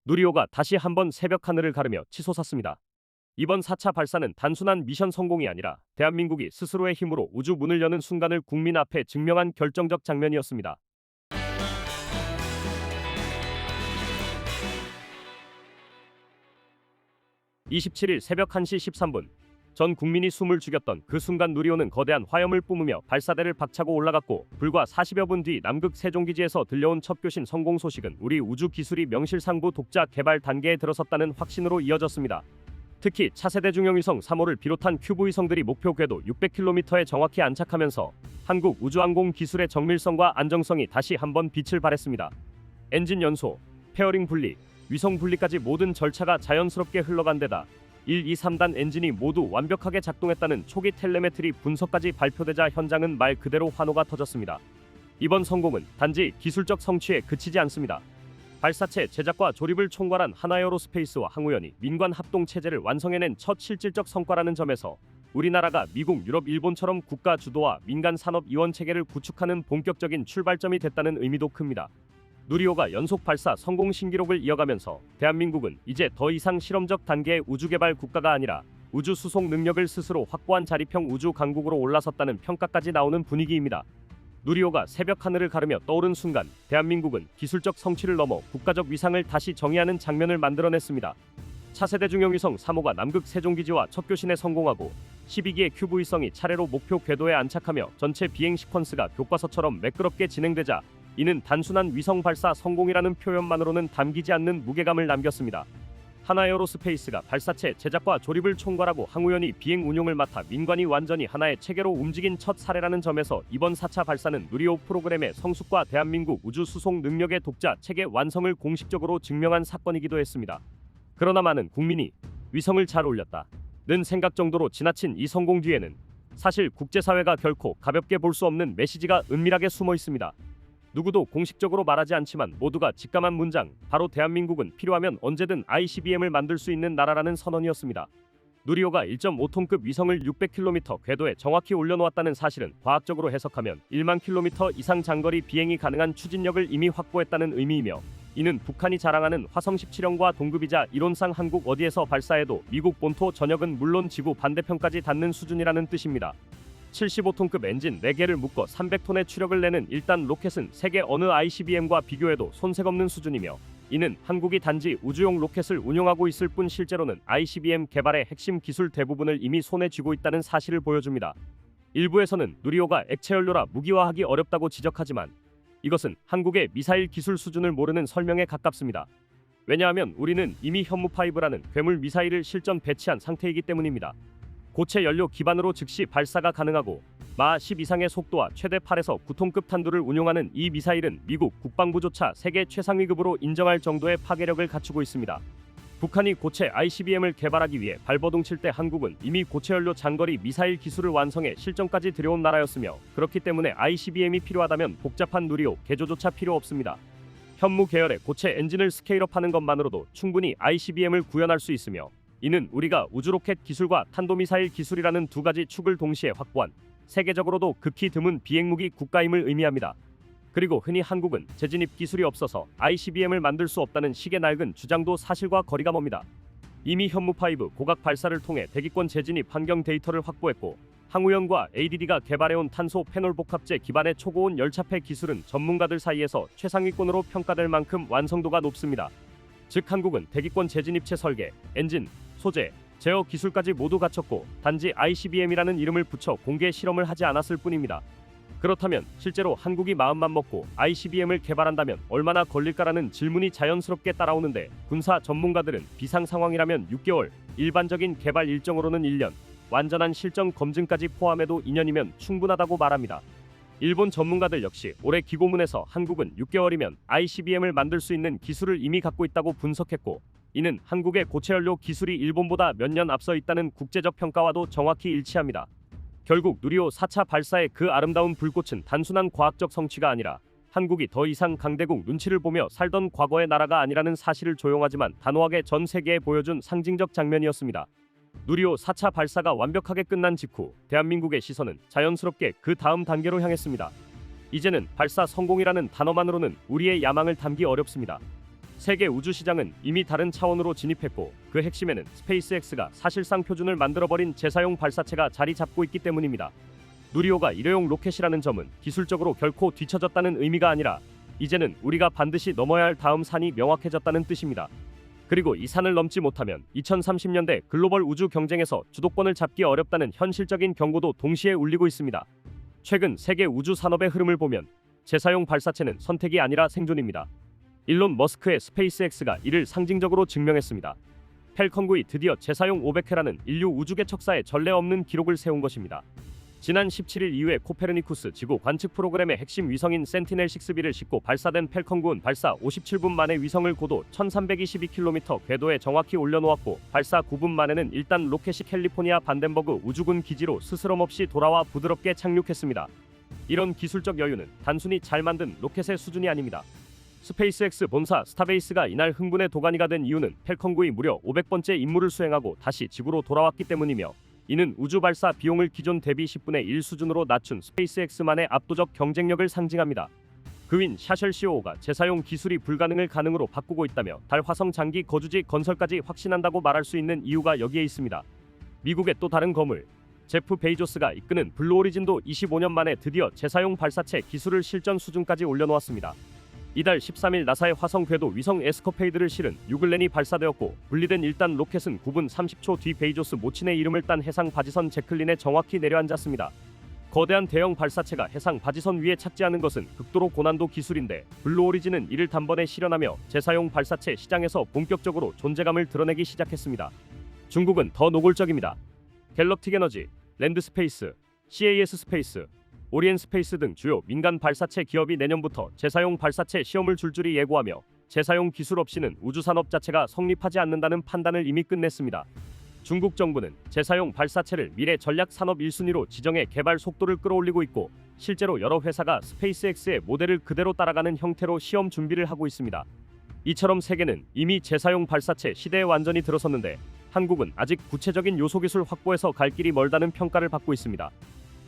누리호가 다시 한번 새벽 하늘을 가르며 치솟았습니다. 이번 4차 발사는 단순한 미션 성공이 아니라 대한민국이 스스로의 힘으로 우주 문을 여는 순간을 국민 앞에 증명한 결정적 장면이었습니다. 27일 새벽 1시 13분, 전 국민이 숨을 죽였던 그 순간 누리호는 거대한 화염을 뿜으며 발사대를 박차고 올라갔고, 불과 40여 분 뒤 남극 세종기지에서 들려온 첫 교신 성공 소식은 우리 우주 기술이 명실상부 독자 개발 단계에 들어섰다는 확신으로 이어졌습니다. 특히 차세대 중형위성 3호를 비롯한 큐브 위성들이 목표 궤도 600km에 정확히 안착하면서 한국 우주항공 기술의 정밀성과 안정성이 다시 한번 빛을 발했습니다. 엔진 연소, 페어링 분리, 위성 분리까지 모든 절차가 자연스럽게 흘러간 데다 1, 2, 3단 엔진이 모두 완벽하게 작동했다는 초기 텔레메트리 분석까지 발표되자 현장은 말 그대로 환호가 터졌습니다. 이번 성공은 단지 기술적 성취에 그치지 않습니다. 발사체 제작과 조립을 총괄한 하나에어로스페이스와 항우연이 민관 합동 체제를 완성해낸 첫 실질적 성과라는 점에서 우리나라가 미국, 유럽, 일본처럼 국가 주도와 민간 산업 이원 체계를 구축하는 본격적인 출발점이 됐다는 의미도 큽니다. 누리호가 연속 발사 성공 신기록을 이어가면서 대한민국은 이제 더 이상 실험적 단계의 우주개발 국가가 아니라 우주 수송 능력을 스스로 확보한 자립형 우주 강국으로 올라섰다는 평가까지 나오는 분위기입니다. 누리호가 새벽 하늘을 가르며 떠오른 순간, 대한민국은 기술적 성취를 넘어 국가적 위상을 다시 정의하는 장면을 만들어냈습니다. 차세대 중형위성 3호가 남극 세종기지와 첫 교신에 성공하고 12기의 큐브 위성이 차례로 목표 궤도에 안착하며 전체 비행 시퀀스가 교과서처럼 매끄럽게 진행되자, 이는 단순한 위성 발사 성공이라는 표현만으로는 담기지 않는 무게감을 남겼습니다. 하나에어로스페이스가 발사체 제작과 조립을 총괄하고 항우연이 비행 운용을 맡아 민관이 완전히 하나의 체계로 움직인 첫 사례라는 점에서 이번 4차 발사는 누리호 프로그램의 성숙과 대한민국 우주 수송 능력의 독자 체계 완성을 공식적으로 증명한 사건이기도 했습니다. 그러나 많은 국민이 위성을 잘 올렸다는 생각 정도로 지나친 이 성공 뒤에는 사실 국제사회가 결코 가볍게 볼 수 없는 메시지가 은밀하게 숨어 있습니다. 누구도 공식적으로 말하지 않지만 모두가 직감한 문장, 바로 대한민국은 필요하면 언제든 ICBM을 만들 수 있는 나라라는 선언이었습니다. 누리호가 1.5톤급 위성을 600km 궤도에 정확히 올려놓았다는 사실은 과학적으로 해석하면 1만 km 이상 장거리 비행이 가능한 추진력을 이미 확보했다는 의미이며, 이는 북한이 자랑하는 화성 17형과 동급이자 이론상 한국 어디에서 발사해도 미국 본토 전역은 물론 지구 반대편까지 닿는 수준이라는 뜻입니다. 75톤급 엔진 4개를 묶어 300톤의 추력을 내는 1단 로켓은 세계 어느 ICBM과 비교해도 손색 없는 수준이며, 이는 한국이 단지 우주용 로켓을 운용하고 있을 뿐 실제로는 ICBM 개발의 핵심 기술 대부분을 이미 손에 쥐고 있다는 사실을 보여줍니다. 일부에서는 누리호가 액체연료라 무기화하기 어렵다고 지적하지만 이것은 한국의 미사일 기술 수준을 모르는 설명에 가깝습니다. 왜냐하면 우리는 이미 현무5라는 괴물 미사일을 실전 배치한 상태이기 때문입니다. 고체 연료 기반으로 즉시 발사가 가능하고 마하 10 이상의 속도와 최대 8에서 9톤급 탄두를 운용하는 이 미사일은 미국 국방부조차 세계 최상위급으로 인정할 정도의 파괴력을 갖추고 있습니다. 북한이 고체 ICBM을 개발하기 위해 발버둥 칠 때 한국은 이미 고체 연료 장거리 미사일 기술을 완성해 실전까지 들여온 나라였으며, 그렇기 때문에 ICBM이 필요하다면 복잡한 누리호 개조조차 필요 없습니다. 현무 계열의 고체 엔진을 스케일업하는 것만으로도 충분히 ICBM을 구현할 수 있으며, 이는 우리가 우주로켓 기술과 탄도미사일 기술이라는 두 가지 축을 동시에 확보한 세계적으로도 극히 드문 비행무기 국가임을 의미합니다. 그리고 흔히 한국은 재진입 기술이 없어서 ICBM을 만들 수 없다는 식의 낡은 주장도 사실과 거리가 멉니다. 이미 현무5 고각 발사를 통해 대기권 재진입 환경 데이터를 확보했고, 항우연과 ADD가 개발해온 탄소 페놀 복합재 기반의 초고온 열차폐 기술은 전문가들 사이에서 최상위권으로 평가될 만큼 완성도가 높습니다. 즉 한국은 대기권 재진입체 설계, 엔진, 소재, 제어 기술까지 모두 갖췄고 단지 ICBM이라는 이름을 붙여 공개 실험을 하지 않았을 뿐입니다. 그렇다면 실제로 한국이 마음만 먹고 ICBM을 개발한다면 얼마나 걸릴까라는 질문이 자연스럽게 따라오는데, 군사 전문가들은 비상 상황이라면 6개월, 일반적인 개발 일정으로는 1년, 완전한 실전 검증까지 포함해도 2년이면 충분하다고 말합니다. 일본 전문가들 역시 올해 기고문에서 한국은 6개월이면 ICBM을 만들 수 있는 기술을 이미 갖고 있다고 분석했고, 이는 한국의 고체연료 기술이 일본보다 몇 년 앞서 있다는 국제적 평가와도 정확히 일치합니다. 결국 누리호 4차 발사의 그 아름다운 불꽃은 단순한 과학적 성취가 아니라 한국이 더 이상 강대국 눈치를 보며 살던 과거의 나라가 아니라는 사실을 조용하지만 단호하게 전 세계에 보여준 상징적 장면이었습니다. 누리호 4차 발사가 완벽하게 끝난 직후 대한민국의 시선은 자연스럽게 그 다음 단계로 향했습니다. 이제는 발사 성공이라는 단어만으로는 우리의 야망을 담기 어렵습니다. 세계 우주 시장은 이미 다른 차원으로 진입했고 그 핵심에는 스페이스X가 사실상 표준을 만들어버린 재사용 발사체가 자리 잡고 있기 때문입니다. 누리호가 일회용 로켓이라는 점은 기술적으로 결코 뒤처졌다는 의미가 아니라 이제는 우리가 반드시 넘어야 할 다음 산이 명확해졌다는 뜻입니다. 그리고 이 산을 넘지 못하면 2030년대 글로벌 우주 경쟁에서 주도권을 잡기 어렵다는 현실적인 경고도 동시에 울리고 있습니다. 최근 세계 우주 산업의 흐름을 보면 재사용 발사체는 선택이 아니라 생존입니다. 일론 머스크의 스페이스X가 이를 상징적으로 증명했습니다. 펠컨 9이 드디어 재사용 500회라는 인류 우주계 척사에 전례 없는 기록을 세운 것입니다. 지난 17일 이후에 코페르니쿠스 지구 관측 프로그램의 핵심 위성인 센티넬-6B를 싣고 발사된 펠컨 9는 발사 57분 만에 위성을 고도 1322km 궤도에 정확히 올려놓았고 발사 9분 만에는 일단 로켓이 캘리포니아 반덴버그 우주군 기지로 스스럼 없이 돌아와 부드럽게 착륙했습니다. 이런 기술적 여유는 단순히 잘 만든 로켓의 수준이 아닙니다. 스페이스X 본사 스타베이스가 이날 흥분의 도가니가 된 이유는 펠컨 9이 무려 500번째 임무를 수행하고 다시 지구로 돌아왔기 때문이며 이는 우주 발사 비용을 기존 대비 10분의 1 수준으로 낮춘 스페이스X만의 압도적 경쟁력을 상징합니다. 그윈 샤셜 CEO가 재사용 기술이 불가능을 가능으로 바꾸고 있다며 달 화성 장기 거주지 건설까지 확신한다고 말할 수 있는 이유가 여기에 있습니다. 미국의 또 다른 거물 제프 베이조스가 이끄는 블루오리진도 25년 만에 드디어 재사용 발사체 기술을 실전 수준까지 올려놓았습니다. 이달 13일 나사의 화성 궤도 위성 에스커페이드를 실은 유글렌이 발사되었고 분리된 1단 로켓은 9분 30초 뒤 베이조스 모친의 이름을 딴 해상 바지선 제클린에 정확히 내려앉았습니다. 거대한 대형 발사체가 해상 바지선 위에 착지하는 것은 극도로 고난도 기술인데 블루오리진은 이를 단번에 실현하며 재사용 발사체 시장에서 본격적으로 존재감을 드러내기 시작했습니다. 중국은 더 노골적입니다. 갤럭틱 에너지, 랜드스페이스, CAS 스페이스, 오리엔 스페이스 등 주요 민간 발사체 기업이 내년부터 재사용 발사체 시험을 줄줄이 예고하며 재사용 기술 없이는 우주산업 자체가 성립하지 않는다는 판단을 이미 끝냈습니다. 중국 정부는 재사용 발사체를 미래 전략 산업 1순위로 지정해 개발 속도를 끌어올리고 있고 실제로 여러 회사가 스페이스X의 모델을 그대로 따라가는 형태로 시험 준비를 하고 있습니다. 이처럼 세계는 이미 재사용 발사체 시대에 완전히 들어섰는데 한국은 아직 구체적인 요소 기술 확보에서 갈 길이 멀다는 평가를 받고 있습니다.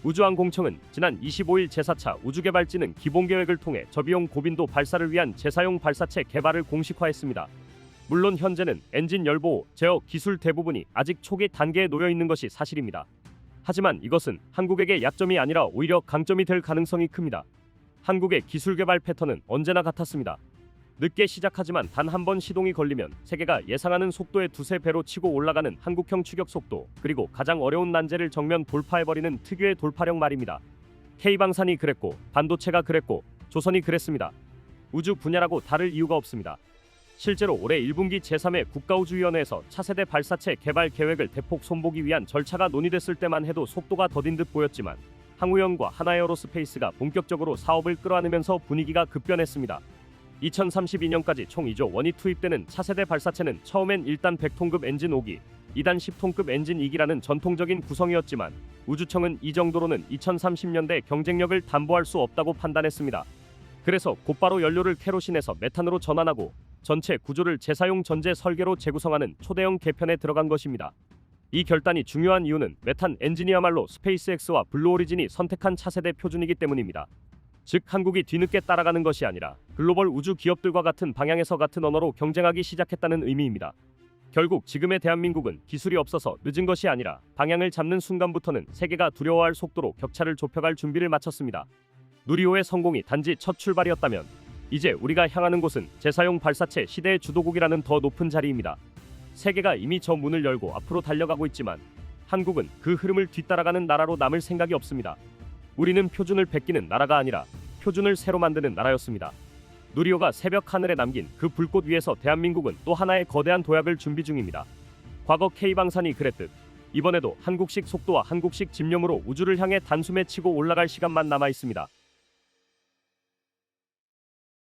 우주항공청은 지난 25일 제4차 우주개발진흥 기본계획을 통해 저비용 고빈도 발사를 위한 재사용 발사체 개발을 공식화했습니다. 물론 현재는 엔진 열보호, 제어 기술 대부분이 아직 초기 단계에 놓여 있는 것이 사실입니다. 하지만 이것은 한국에게 약점이 아니라 오히려 강점이 될 가능성이 큽니다. 한국의 기술 개발 패턴은 언제나 같았습니다. 늦게 시작하지만 단 한 번 시동이 걸리면 세계가 예상하는 속도의 두세 배로 치고 올라가는 한국형 추격 속도, 그리고 가장 어려운 난제를 정면 돌파해버리는 특유의 돌파력 말입니다. K방산이 그랬고 반도체가 그랬고 조선이 그랬습니다. 우주 분야라고 다를 이유가 없습니다. 실제로 올해 1분기 제3회 국가우주위원회에서 차세대 발사체 개발 계획을 대폭 손보기 위한 절차가 논의됐을 때만 해도 속도가 더딘 듯 보였지만 항우연과 하나에어로스페이스가 본격적으로 사업을 끌어안으면서 분위기가 급변했습니다. 2032년까지 총 2조 원이 투입되는 차세대 발사체는 처음엔 1단 100톤급 엔진 5기, 2단 10톤급 엔진 2기라는 전통적인 구성이었지만 우주청은 이 정도로는 2030년대 경쟁력을 담보할 수 없다고 판단했습니다. 그래서 곧바로 연료를 케로신에서 메탄으로 전환하고 전체 구조를 재사용 전제 설계로 재구성하는 초대형 개편에 들어간 것입니다. 이 결단이 중요한 이유는 메탄 엔진이야말로 스페이스X와 블루오리진이 선택한 차세대 표준이기 때문입니다. 즉 한국이 뒤늦게 따라가는 것이 아니라 글로벌 우주 기업들과 같은 방향에서 같은 언어로 경쟁하기 시작했다는 의미입니다. 결국 지금의 대한민국은 기술이 없어서 늦은 것이 아니라 방향을 잡는 순간부터는 세계가 두려워할 속도로 격차를 좁혀갈 준비를 마쳤습니다. 누리호의 성공이 단지 첫 출발이었다면 이제 우리가 향하는 곳은 재사용 발사체 시대의 주도국이라는 더 높은 자리입니다. 세계가 이미 저 문을 열고 앞으로 달려가고 있지만 한국은 그 흐름을 뒤따라가는 나라로 남을 생각이 없습니다. 우리는 표준을 베끼는 나라가 아니라 표준을 새로 만드는 나라였습니다. 누리호가 새벽 하늘에 남긴 그 불꽃 위에서 대한민국은 또 하나의 거대한 도약을 준비 중입니다. 과거 K방산이 그랬듯 이번에도 한국식 속도와 한국식 집념으로 우주를 향해 단숨에 치고 올라갈 시간만 남아 있습니다.